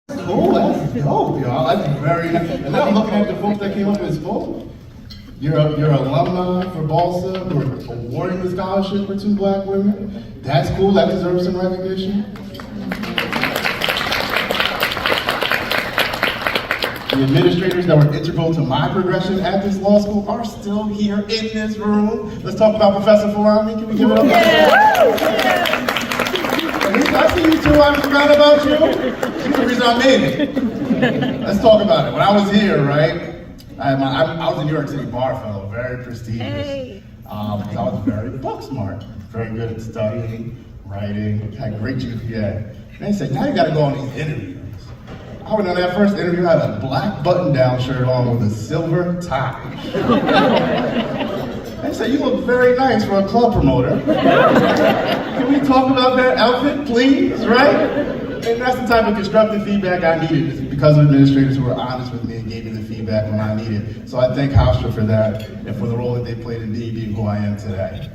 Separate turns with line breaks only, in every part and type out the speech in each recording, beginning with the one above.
Cool, that's dope, y'all. That's very nice. And now I'm looking at the folks that came up with school. You're alumni for BLSA. We're awarding the scholarship for 2 Black women. That's cool. That deserves some recognition. The administrators that were integral to my progression at this law school are still here in this room. Let's talk about Professor Farami. Can we give it up? Yeah. I see you too. I forgot about you. She's the reason I made it. Let's talk about it. When I was here, right? I was a New York City bar fellow, very prestigious. Hey. I was very book smart, very good at studying, writing, had great GPA. And they said, now you got to go on these interviews. I went on that first interview, I had a black button-down shirt on with a silver tie. They said, you look very nice for a club promoter. Can we talk about that outfit, please, right? And that's the type of constructive feedback I needed. It's because of administrators who were honest with me and gave me the feedback when I needed. So I thank Hofstra for that and for the role that they played in me being who I am today.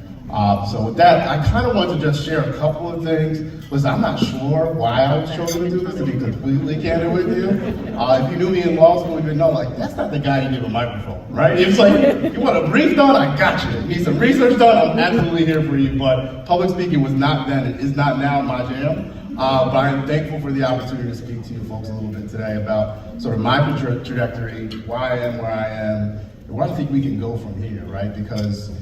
So with that, I kind of want to just share a couple of things. Listen, I'm not sure why I was chosen to do this, to be completely candid with you. If you knew me in law school, you would know, like, that's not the guy you give a microphone, right? It's like, you want a brief done? I got you. You need some research done? I'm absolutely here for you. But public speaking was not then, it is not now my jam. But I'm thankful for the opportunity to speak to you folks a little bit today about sort of my trajectory, why I am where I am, and where I think we can go from here, right? Because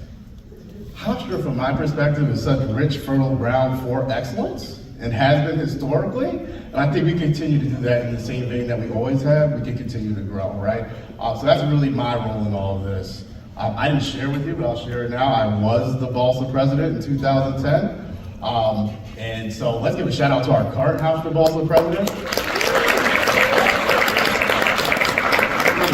Hofstra, from my perspective, is such rich, fertile ground for excellence, and has been historically. And I think we continue to do that in the same vein that we always have. We can continue to grow, right? So that's really my role in all of this. I didn't share with you, but I'll share it now. I was the BLSA president in 2010. And so let's give a shout out to our current Hofstra BLSA president.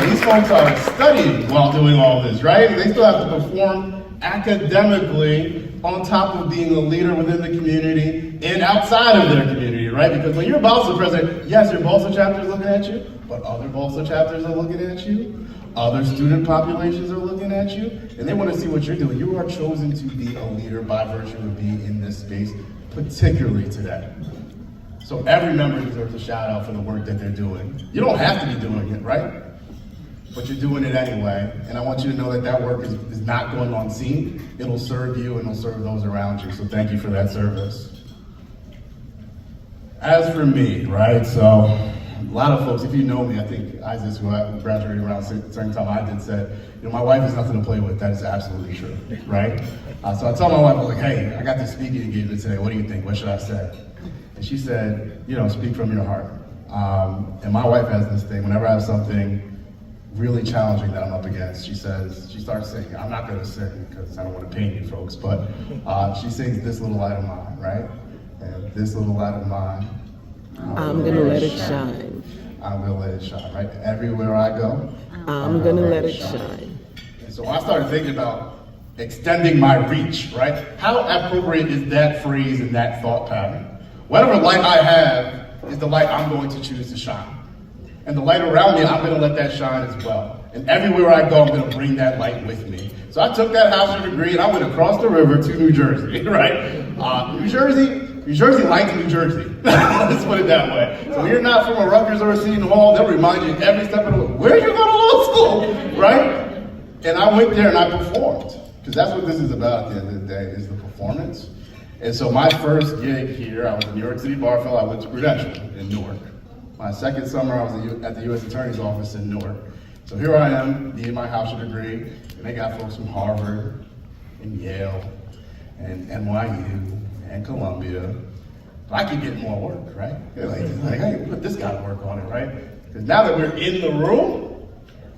These folks are studying while doing all this, right? They still have to perform academically on top of being a leader within the community and outside of their community, right? Because when you're a BLSA president, yes, your BLSA chapter is looking at you, but other BLSA chapters are looking at you, other student populations are looking at you, and they want to see what you're doing. You are chosen to be a leader by virtue of being in this space, particularly today. So every member deserves a shout out for the work that they're doing. You don't have to be doing it, right? But you're doing it anyway, and I want you to know that that work is not going unseen. It'll serve you and it'll serve those around you, so thank you for that service. As for me, right, so a lot of folks, if you know me, I think Isaac, who I graduated around the same time I did, said, you know, my wife is nothing to play with. That is absolutely true, right? So I told my wife, I was like, hey, I got this speaking engagement today. What do you think? What should I say? And she said, you know, speak from your heart. And my wife has this thing, whenever I have something really challenging that I'm up against, she starts singing. I'm not gonna sing because I don't want to pain you folks, but she sings This Little Light of Mine, right? And this little light of mine,
I'm gonna let it shine.
I'm gonna let it shine, right? Everywhere I go,
I'm gonna let it shine.
And so I started thinking about extending my reach, right? How appropriate is that phrase and that thought pattern? Whatever light I have is the light I'm going to choose to shine. And the light around me, I'm gonna let that shine as well. And everywhere I go, I'm gonna bring that light with me. So I took that Hofstra degree and I went across the river to New Jersey, right? New Jersey likes New Jersey. Let's put it that way. So when you're not from a Rutgers or a Seton Hall, they'll remind you every step of the way, where you go to law school, right? And I went there and I performed. Because that's what this is about at the end of the day, is the performance. And so my first gig here, I was a New York City bar fellow, I went to Prudential in Newark. My second summer, I was at the U.S. Attorney's Office in Newark. So here I am, getting my Hofstra degree, and they got folks from Harvard, and Yale, and NYU, and Columbia. But I could get more work, right? Like, hey, put this guy to work on it, right? Because now that we're in the room,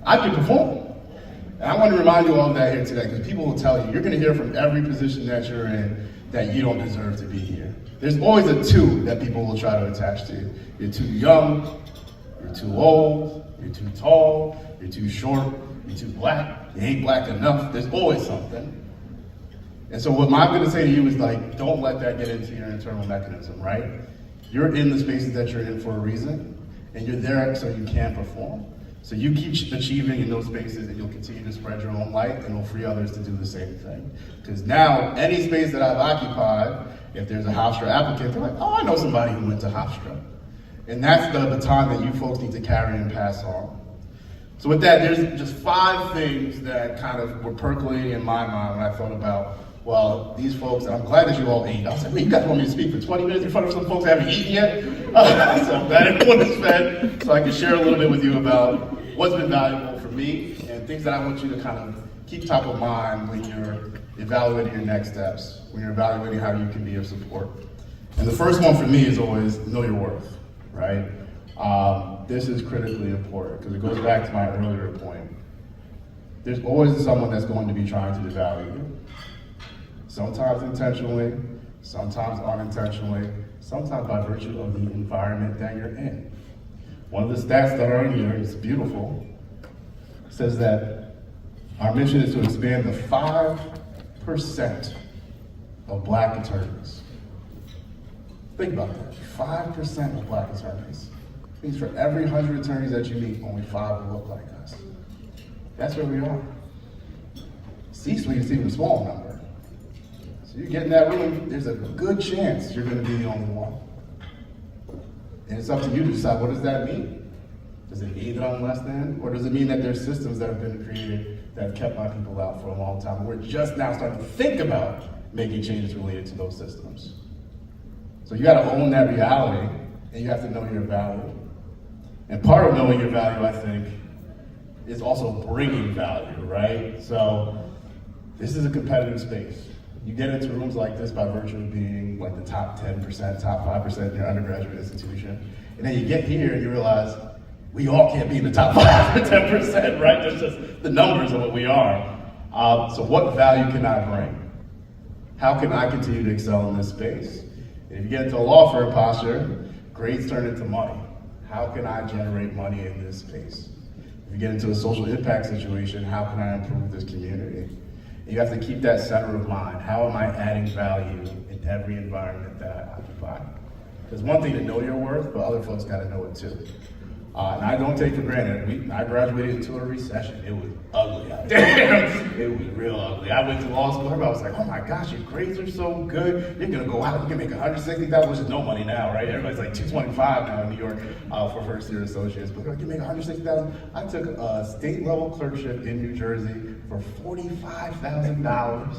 I can perform. And I want to remind you all of that here today, because people will tell you, you're going to hear from every position that you're in that you don't deserve to be here. There's always a two that people will try to attach to you. You're too young, you're too old, you're too tall, you're too short, you're too black, you ain't black enough. There's always something. And so what I'm gonna say to you is, like, don't let that get into your internal mechanism, right? You're in the spaces that you're in for a reason, and you're there so you can perform. So you keep achieving in those spaces and you'll continue to spread your own light and it'll free others to do the same thing. Because now, any space that I've occupied, if there's a Hofstra applicant, they're like, oh, I know somebody who went to Hofstra. And that's the baton that you folks need to carry and pass on. So with that, there's just 5 things that kind of were percolating in my mind when I thought about, well, these folks, and I'm glad that you all ate. I was like, wait, you guys want me to speak for 20 minutes in front of some folks that haven't eaten yet? So I'm glad everyone is fed, so I can share a little bit with you about what's been valuable for me and things that I want you to kind of keep top of mind when you're evaluating your next steps, when you're evaluating how you can be of support. And the first one for me is always know your worth, right? This is critically important because it goes back to my earlier point. There's always someone that's going to be trying to devalue you. Sometimes intentionally, sometimes unintentionally, sometimes by virtue of the environment that you're in. One of the stats that are in here is beautiful. It says that our mission is to expand the 5% of Black attorneys. Think about that, 5% of Black attorneys. Means for every 100 attorneys that you meet, only 5 will look like us. That's where we are. C-suite is even a small number. So you get in that room, there's a good chance you're going to be the only one. And it's up to you to decide, what does that mean? Does it mean that I'm less than? Or does it mean that there's systems that have been created that have kept my people out for a long time? And we're just now starting to think about making changes related to those systems. So you got to own that reality, and you have to know your value. And part of knowing your value, I think, is also bringing value, right? So this is a competitive space. You get into rooms like this by virtue of being like the top 10%, top 5% in your undergraduate institution. And then you get here and you realize we all can't be in the top 5 or 10%, right? There's just the numbers of what we are. So what value can I bring? How can I continue to excel in this space? And if you get into a law firm posture, grades turn into money. How can I generate money in this space? If you get into a social impact situation, how can I improve this community? And you have to keep that center of mind. How am I adding value in every environment that I occupy? There's one thing to know your worth, but other folks gotta know it too. And I don't take for granted, I graduated into a recession. It was ugly out there. It was real ugly. I went to law school, everybody was like, oh my gosh, your grades are so good. You're gonna go out, you can make $160,000, which is no money now, right? Everybody's like $225 now in New York for first year associates, but you can make $160,000. I took a state level clerkship in New Jersey for $45,000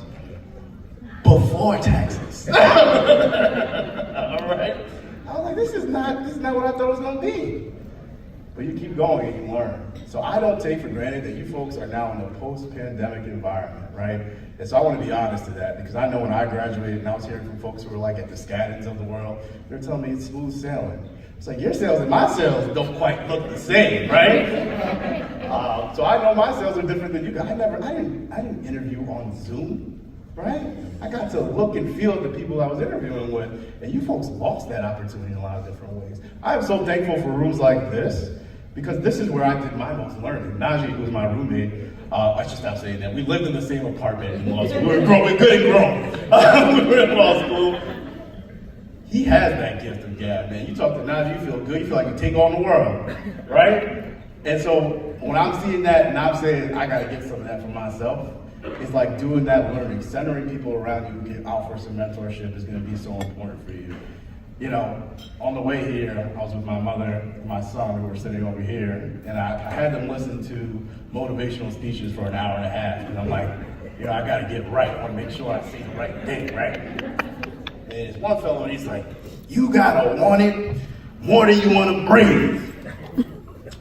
before taxes. All right? I was like, this is not what I thought it was gonna be. But you keep going and you learn. So I don't take for granted that you folks are now in a post-pandemic environment, right? And so I want to be honest to that, because I know when I graduated and I was hearing from folks who were like at the Scattons of the world, they're telling me it's smooth sailing. It's like your sales and my sales don't quite look the same, right? So I know my sales are different than you guys. I didn't interview on Zoom, right? I got to look and feel the people I was interviewing with, and you folks lost that opportunity in a lot of different ways. I am so thankful for rooms like this, because this is where I did my most learning. Najee, who was my roommate, I should stop saying that. We lived in the same apartment in law school. We were good and grown. We were in law school. He has that gift of gab, man. You talk to Najee, you feel good. You feel like you take on the world, right? And so when I'm seeing that and I'm saying I got to get some of that for myself, it's like doing that learning, centering people around you who can offer some mentorship is going to be so important for you. You know, on the way here, I was with my mother and my son who were sitting over here, and I had them listen to motivational speeches for an hour and a half, and I'm like, you know, I gotta get right. I wanna make sure I say the right thing, right? And there's one fellow, and he's like, you gotta want it more than you wanna breathe.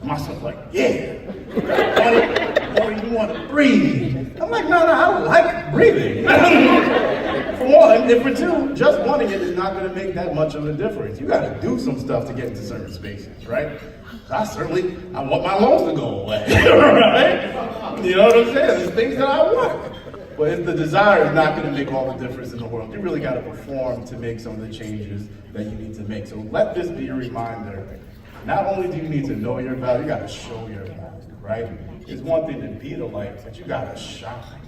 My son's like, yeah, you gotta want it more than you wanna breathe. I'm like, no, I like breathing. For one, and for two, just wanting it is not going to make that much of a difference. You got to do some stuff to get into certain spaces, right? I want my loans to go away, right? You know what I'm saying? There's things that I want. But the desire is not going to make all the difference in the world. You really got to perform to make some of the changes that you need to make. So let this be a reminder. Not only do you need to know your value, you got to show your value, right? It's one thing to be the light, but you got to shine.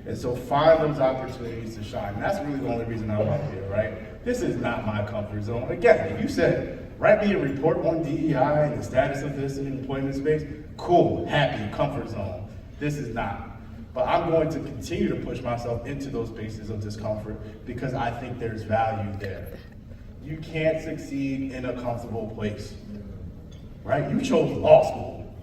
And so find those opportunities to shine. And that's really the only reason I'm up here, right? This is not my comfort zone. Again, if you said, write me a report on DEI and the status of this in the employment space, cool, happy, comfort zone. This is not. But I'm going to continue to push myself into those spaces of discomfort because I think there's value there. You can't succeed in a comfortable place, right? You chose law school.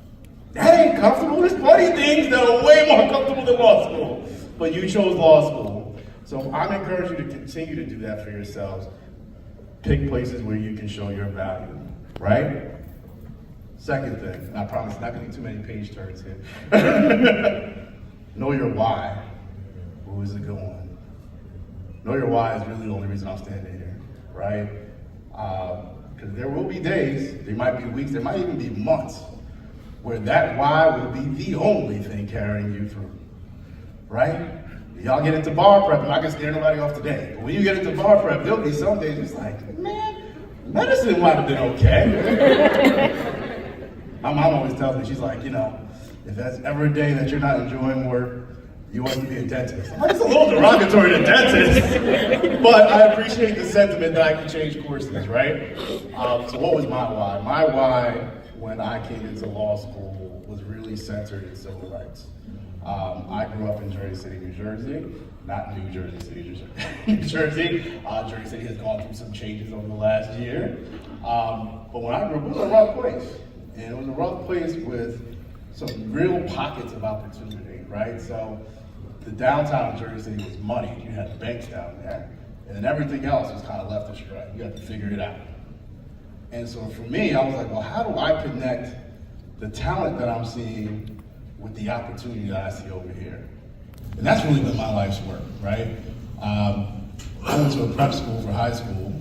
That ain't comfortable. There's plenty of things that are way more comfortable than law school, but you chose law school. So I'm encouraging you to continue to do that for yourselves. Pick places where you can show your value, right? Second thing, I promise not going to be too many page turns here. Know your why. Who is it going? Know your why is really the only reason I'm standing here, right? Because there will be days, there might be weeks, there might even be months, where that why will be the only thing carrying you through, right? Y'all get into bar prep, I'm not gonna scare nobody off today, but when you get into bar prep, there'll be some days it's like, man, medicine might have been okay. My mom always tells me, she's like, if that's ever a day that you're not enjoying work, you want to be a dentist. I'm like, it's a little derogatory to dentist, but I appreciate the sentiment that I can change courses, right? So what was my why? My why when I came into law school was really centered in civil rights. I grew up in Jersey City, New Jersey, not New Jersey City, New Jersey. Jersey City has gone through some changes over the last year. But when I grew up, it was a rough place. And it was a rough place with some real pockets of opportunity, right? So the downtown Jersey City was money. You had the banks down there. And then everything else was kind of left astray. You had to figure it out. And so for me, I was like, well, how do I connect the talent that I'm seeing with the opportunity that I see over here? And that's really been my life's work, right? I went to a prep school for high school.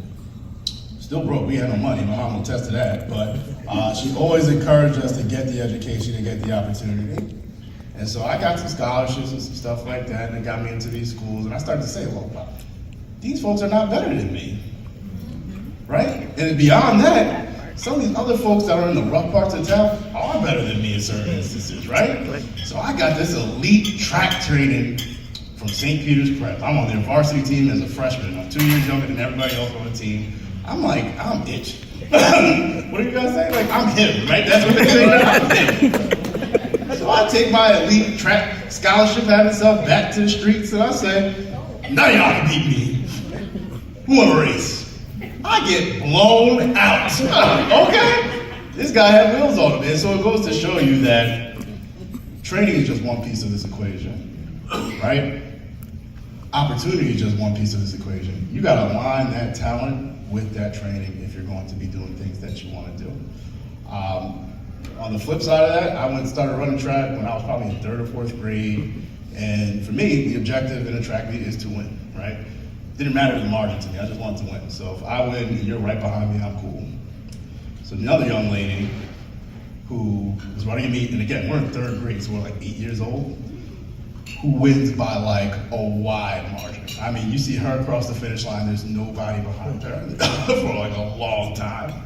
Still broke, we had no money, my mom will attest to that, but she always encouraged us to get the education and get the opportunity. And so I got some scholarships and some stuff like that, and it got me into these schools, and I started to say, well, these folks are not better than me, right? And beyond that, some of these other folks that are in the rough parts of town are better than me in certain instances, right? So I got this elite track training from St. Peter's Prep. I'm on their varsity team as a freshman. I'm 2 years younger than everybody else on the team. I'm like, I'm it. What are you gonna say? Like, I'm him, right? That's what they say, I'm him. So I take my elite track scholarship having stuff back to the streets and I say, now y'all can beat me. Who wanna race? I get blown out. Okay? This guy had wheels on him. And so it goes to show you that training is just one piece of this equation, right? Opportunity is just one piece of this equation. You gotta align that talent with that training if you're going to be doing things that you want to do. On the flip side of that, I went and started running track when I was probably in 3rd or 4th grade. And for me, the objective in a track meet is to win, right? Didn't matter the margin to me, I just wanted to win. So if I win and you're right behind me, I'm cool. So another young lady who was running a meet, and again, we're in 3rd grade, so we're like 8 years old, who wins by like a wide margin. I mean, you see her across the finish line, there's nobody behind her for like a long time.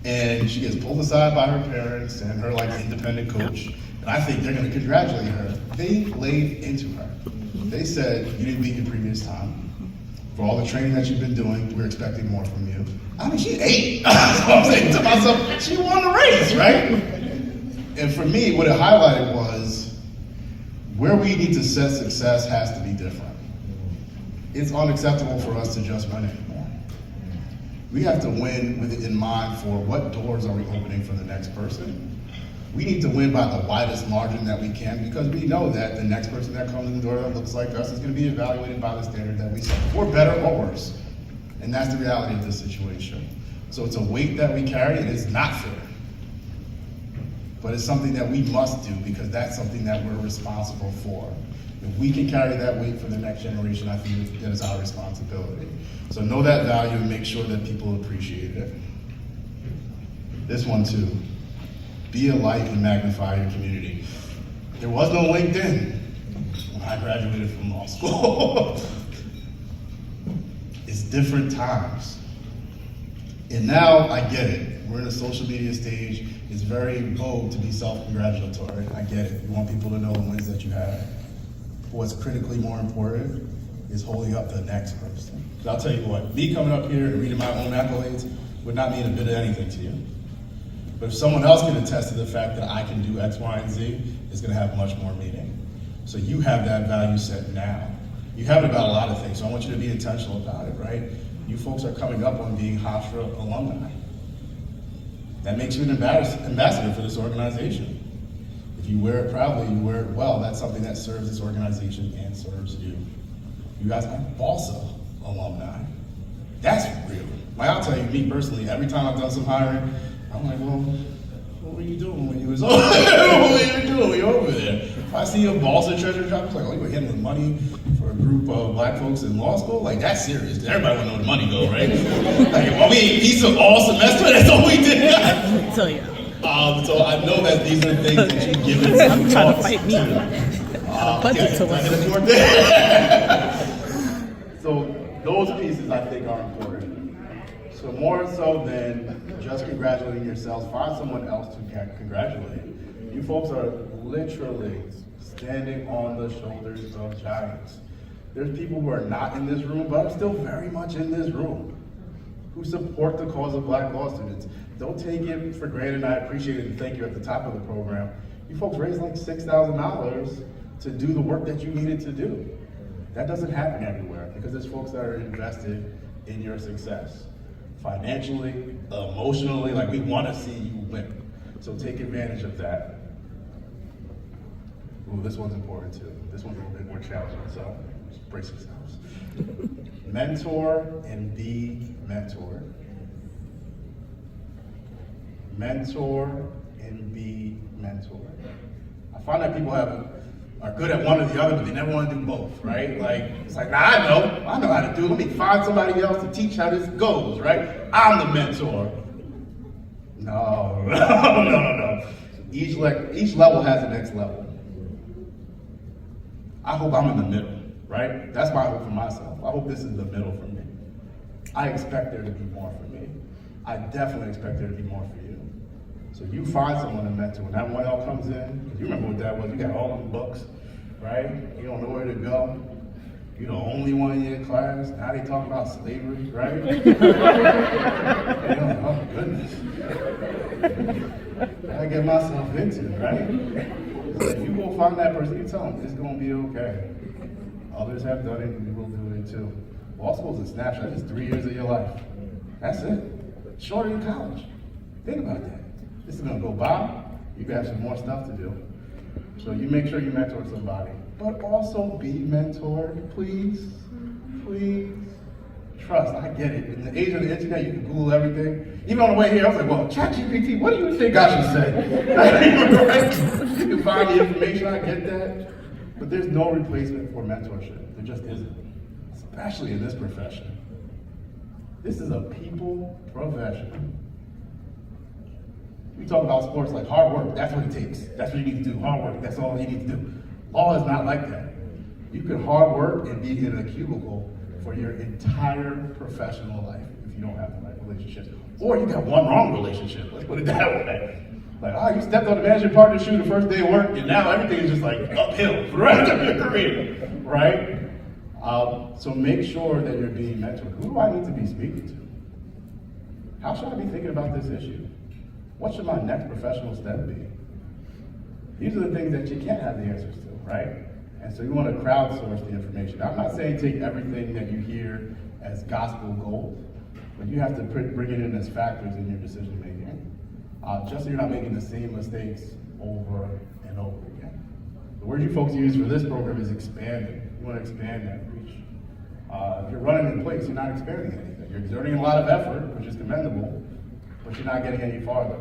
And she gets pulled aside by her parents and her like independent coach. And I think they're gonna congratulate her. They laid into her. They said, you didn't beat your previous time. For all the training that you've been doing, we're expecting more from you. I mean, she's 8. So I'm saying to myself, she won the race, right? And for me, what it highlighted was, where we need to set success has to be different. It's unacceptable for us to just win anymore. We have to win with it in mind for what doors are we opening for the next person. We need to win by the widest margin that we can because we know that the next person that comes in the door that looks like us is going to be evaluated by the standard that we set, for better or worse. And that's the reality of this situation. So it's a weight that we carry and it's not fair. But it's something that we must do because that's something that we're responsible for. If we can carry that weight for the next generation, I think that is our responsibility. So know that value and make sure that people appreciate it. This one too. Be a light and magnify your community. There was no LinkedIn when I graduated from law school. It's different times. And now I get it. We're in a social media stage. It's very vogue to be self-congratulatory. I get it. You want people to know the wins that you have. But what's critically more important is holding up the next person. Because I'll tell you what, me coming up here and reading my own accolades would not mean a bit of anything to you. But if someone else can attest to the fact that I can do X, Y, and Z, it's gonna have much more meaning. So you have that value set now. You have it about a lot of things, so I want you to be intentional about it, right? you folks are coming up on being Hofstra alumni. That makes you an ambassador for this organization. If you wear it proudly, you wear it well, that's something that serves this organization and serves you. You guys are BLSA alumni. That's real. Like, I'll tell you, me personally, every time I've done some hiring, I'm like, well, what were you doing when you was over there? What were you doing when you were over there? If I see a BLSA treasurer job, it's like, oh, you were handling money for a group of black folks in law school? Like, that's serious. Everybody want to know where the money go, right? Like, well, we ate pizza all semester, that's all we did.
So yeah.
So I know that these are things that you give it.
I'm trying to fight me. Budget to one.
So those pieces I think are important. So more so than just congratulating yourselves, find someone else to congratulate. You folks are literally standing on the shoulders of giants. There's people who are not in this room, but are still very much in this room, who support the cause of black law students. Don't take it for granted, and I appreciate it and thank you at the top of the program. You folks raised like $6,000 to do the work that you needed to do. That doesn't happen everywhere because there's folks that are invested in your success. Financially, emotionally, like we want to see you win. So take advantage of that. Ooh, this one's important too. This one's a little bit more challenging, so just brace yourselves. Mentor and be mentored. Mentor and be mentored. I find that people are good at one or the other, but they never want to do both, right? Like, it's like, nah, I know how to do it. Let me find somebody else to teach how this goes, right? I'm the mentor. No. Each level has the next level. I hope I'm in the middle, right? That's my hope for myself. I hope this is the middle for me. I expect there to be more for me. I definitely expect there to be more for you. So you find someone to mentor. When that 1L comes in, because you remember what that was, you got all them books, right? You don't know where to go. You're the only one in your class. Now they talk about slavery, right? Oh goodness. I get myself into, right? If you go find that person, you tell them it's gonna be okay. Others have done it, and we will do it too. Law school's a snapshot, it's 3 years of your life. That's it. Shorter than college. Think about that. This is gonna go by, you have some more stuff to do. So you make sure you mentor somebody, but also be mentored, please. Trust, I get it. In the age of the internet, you can Google everything. Even on the way here, I was like, well, ChatGPT, what do you think I should say? Right? You can find the information, I get that. But there's no replacement for mentorship. There just isn't, especially in this profession. This is a people profession. We talk about sports like hard work, that's what it takes. That's what you need to do, hard work, that's all you need to do. Law is not like that. You can hard work and be in a cubicle for your entire professional life if you don't have the right relationships. Or you got one wrong relationship, let's put it that way. Like, you stepped on the managing partner shoe the first day of work, and now everything is just like uphill for the rest of your career, right? So make sure that you're being mentored. Who do I need to be speaking to? How should I be thinking about this issue? What should my next professional step be? These are the things that you can't have the answers to, right? And so you want to crowdsource the information. I'm not saying take everything that you hear as gospel gold, but you have to bring it in as factors in your decision making, just so you're not making the same mistakes over and over again. The word you folks use for this program is expanding. You want to expand that reach. If you're running in place, you're not expanding anything. You're exerting a lot of effort, which is commendable, but you're not getting any farther.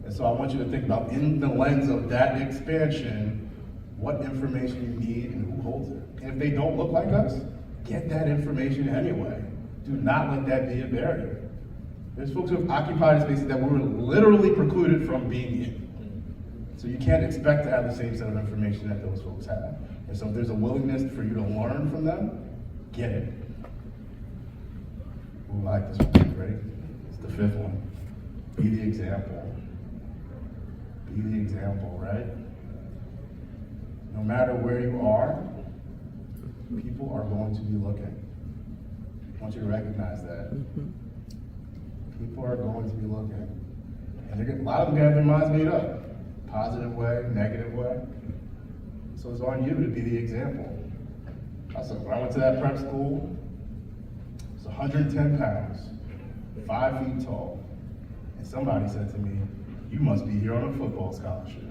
And so I want you to think about, in the lens of that expansion, what information you need and who holds it. And if they don't look like us, get that information anyway. Do not let that be a barrier. There's folks who have occupied spaces that we were literally precluded from being in. So you can't expect to have the same set of information that those folks have. And so if there's a willingness for you to learn from them, get it. Ooh, I like this one. Ready? It's the fifth one. Be the example. Be the example, right? No matter where you are, people are going to be looking. I want you to recognize that. People are going to be looking. And a lot of them have their minds made up. Positive way, negative way. So it's on you to be the example. So when I went to that prep school, 110 pounds, 5 feet tall, and somebody said to me, "You must be here on a football scholarship."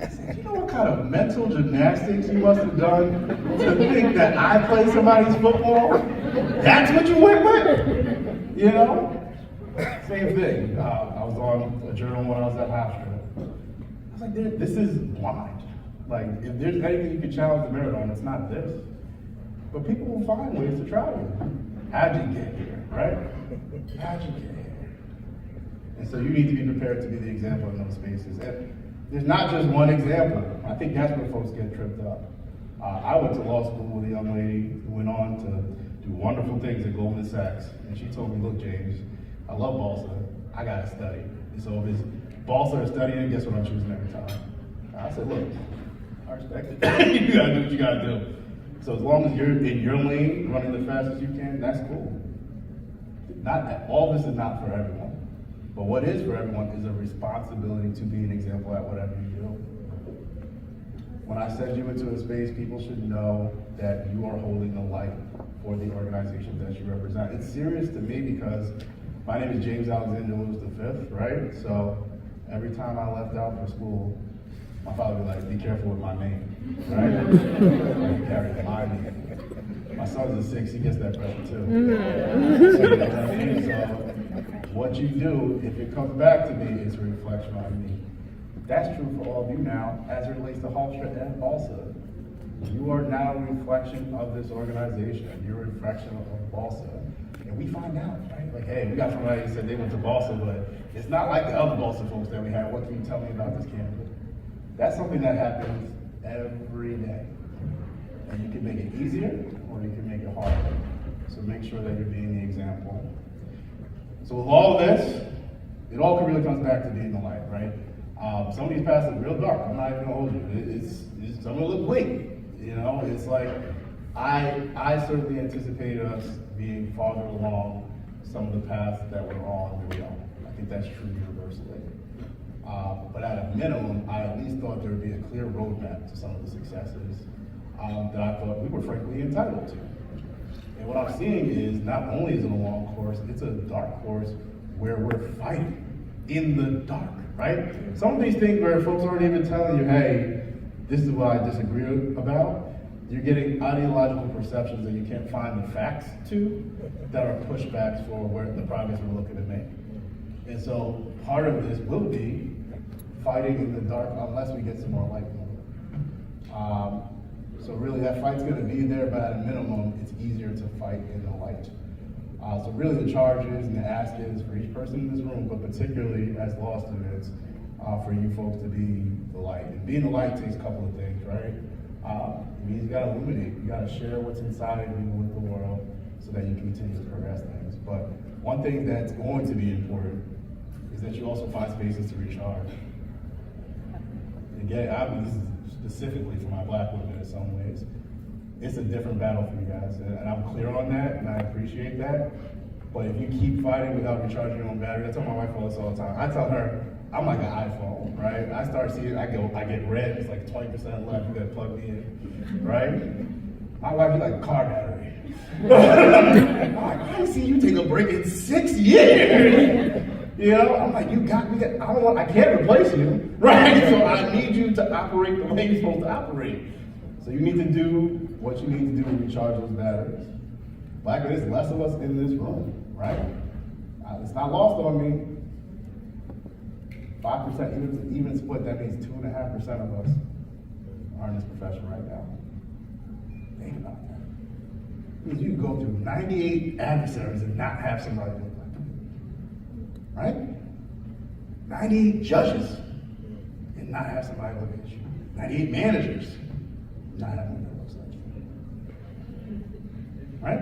I said, "You know what kind of mental gymnastics you must have done to think that I play somebody's football? That's what you went with?" You know? Same thing. I was on a journal when I was at Hofstra. I was like, this is blind. Like, if there's anything you can challenge the merit on, it's not this. But people will find ways to try you. How'd you get here, right? How'd you get here? And so you need to be prepared to be the example in those spaces. And there's not just one example. I think that's where folks get tripped up. I went to law school with a young lady who went on to do wonderful things at Goldman Sachs. And she told me, "Look, James, I love BLSA. I gotta study. And so if it's BLSA or studying, guess what I'm choosing every time?" I said, "Look, I respect it. You gotta do what you gotta do. So as long as you're in your lane, running the fastest you can, that's cool." All this is not for everyone. But what is for everyone is a responsibility to be an example at whatever you do. When I send you into a space, people should know that you are holding the light for the organization that you represent. It's serious to me because my name is James Alexander Lewis V, right? So every time I left out for school, my father would be like, "Be careful with my name," right? I carry my name. My son's a 6, he gets that pressure too. So, you know what I mean? So what you do, if it comes back to me, it's a reflection on me. That's true for all of you now, as it relates to Hofstra and BLSA. You are now a reflection of this organization. You're a reflection of BLSA. And we find out, right? Like, hey, we got somebody who said they went to BLSA, but it's not like the other BLSA folks that we had. What can you tell me about this candidate? That's something that happens every day. And you can make it easier, or you can make it harder. So make sure that you're being the example. So with all of this, it all really comes back to being the light, right? Some of these paths look real dark. I'm not even gonna hold you. Some of them look bleak. You know, it's like, I certainly anticipated us being farther along some of the paths that we're on than we are. I think that's true universally. But at a minimum, I at least thought there would be a clear roadmap to some of the successes that I thought we were frankly entitled to. And what I'm seeing is not only is it a long course, it's a dark course where we're fighting in the dark, right? Some of these things where folks aren't even telling you, hey, this is what I disagree about. You're getting ideological perceptions that you can't find the facts to that are pushbacks for where the progress we're looking to make. And so part of this will be fighting in the dark unless we get some more light. So really that fight's gonna be there, but at a minimum, it's easier to fight in the light. So really the charge is and the ask is for each person in this room, but particularly as law students, for you folks to be the light. And being the light takes a couple of things, right? It means you gotta illuminate, you gotta share what's inside of you with the world so that you continue to progress things. But one thing that's going to be important is that you also find spaces to recharge. Again, this is specifically for my Black women in some ways. It's a different battle for you guys, and I'm clear on that, and I appreciate that. But if you keep fighting without recharging your own battery, I tell my wife all this all the time. I tell her, I'm like an iPhone, right? I start seeing, I get red, it's like 20% left, you gotta plug me in, right? My wife is like a car battery. I'm like, I haven't seen you take a break in 6 years. You know, I'm like, I can't replace you, right? So I need you to operate the way you're supposed to operate. So you need to do what you need to do to recharge those batteries. Like, there's less of us in this room, right? It's not lost on me. 5%, even split, that means 2.5% of us are in this profession right now. Think about that. It means you can go through 98 adversaries and not have somebody look like you. Right? 98 judges and not have somebody look at you. 98 managers, not have one that looks like you. Right?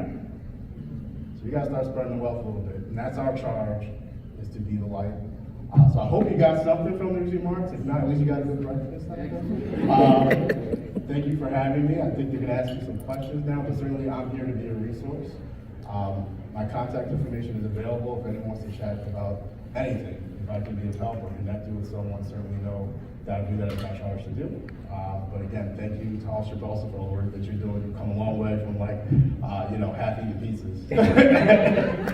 So we gotta start spreading the wealth a little bit. And that's our charge, is to be the light. So I hope you got something from these remarks. If not, at least you got a good breakfast. Thank you for having me. I think you can ask me some questions now, but certainly I'm here to be a resource. My contact information is available if anyone wants to chat about anything. I can be of help or connect you with someone, certainly know that I'll do that as my charge to do. But again, thank you to Officer Belsa for all the work that you're doing. You've come a long way from half-eaten pizzas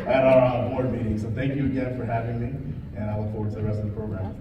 at our board meeting. So thank you again for having me, and I look forward to the rest of the program.